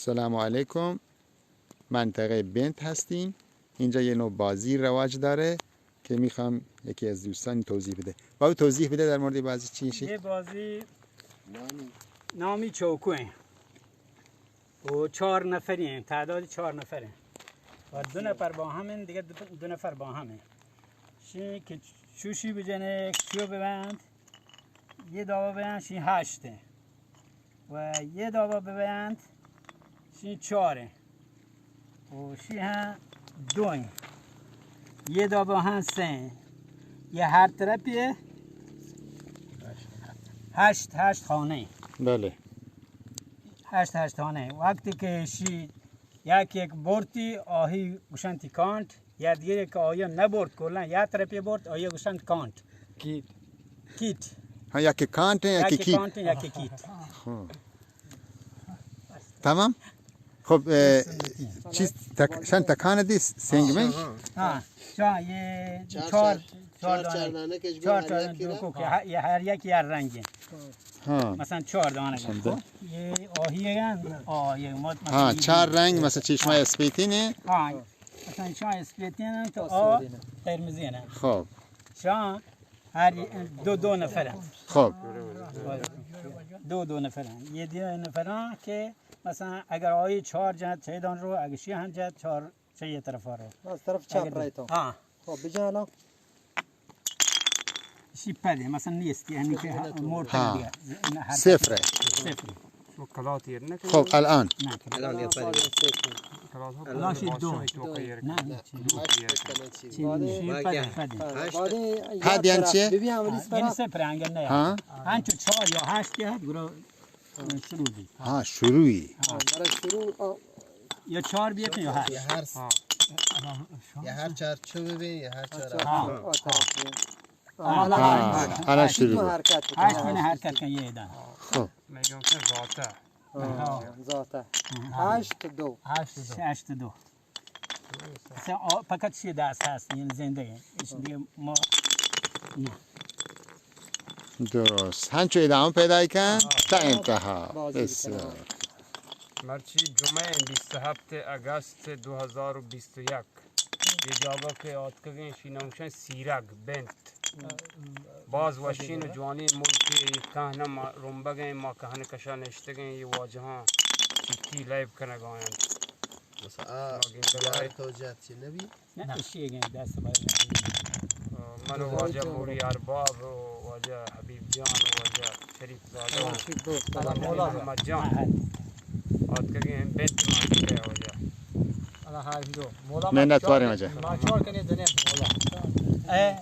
سلام علیکم. منطقه بنت هستیم. اینجا یه نوع بازی رواج داره که میخوام یکی از دوستان توضیح بده. بابا توضیح بده در مورد بازی چی میشه؟ یه بازی نامی چوکوه و 4 نفریم، تعداد 4 نفره و 2 نفر با همین دیگه 2 نفر با همه شی که شوشی بجنه کیو ببند یه داوا ببند شی 8 و یه داوا ببند شی 4 و شی هم 2 یه داوا هم 3 یه هر طرفیه 8 خانه. بله. 8 خانه. وقتی که شی یک برتی آهی گوشن کانت یا دیگه که آیا نبرد کلا یا طرفی برد آیا گوشن کانت کیت ها یکی کانت یکی کیت. یکی کیت. خب تمام. خب چیز شن تکان دی سنگمه؟ ها چا یه 4 دانه که یه هر یکی هر رنگه. ها مثلا 4 دانه یه آهی یه مد مثلا ها 4 رنگ مثلا چشمه اسپیتینه. ها مثلا چشمه اسپیتینه تو آ قرمزی نه. خب شان هر دو نفره. خب دو نفرن. یه دیگه نفرن که مثلا اگر آیه 4 جهت 6 دان رو اگر 6 هم جهت 4 چه طرف رو از طرف چپ رایتون. ها خب بجا الان شی پده مثلا نیست یعنی که مور ها. دیگه صفره. صفر خب الان نه الان یه پده الان شی 2 نه شی پده پد یعنی چیه؟ ببین عملیس یعنی برا صفر انگل نه ها هنچو 4 یا 8 که برو شروع دی ها شروعی. برای شروع یا 4 بیت یا 8 یه هر چارچوب ببین یه هر چهار الان شروع. حرکت 8 من حرکت کن یه دان خب میگم که ذاته 8-2 8-2 مثلا فقط شی دست هست یعنی زنده هیچ دیگه ما درست. هنچو ادامه پیدا کن تا انتها. بسیار مرچی جمعه 27 اگست 2021 یه جاگا که آتکگین شیناموشن سیرک بنت باز وشین و جوانی ملکی کهنه رنبگین ما کهنه کشا نشتگین یه واجه ها چیتی لیب کنگ آیند مثلا یار توجیهات چی نبی؟ نه شیگه دست باید من و واجه موری ارباب و واجه حبیب جان و واجه شریف زاده و محمد جان آتکگین بنت مانده واجه منت واریم اجا. اه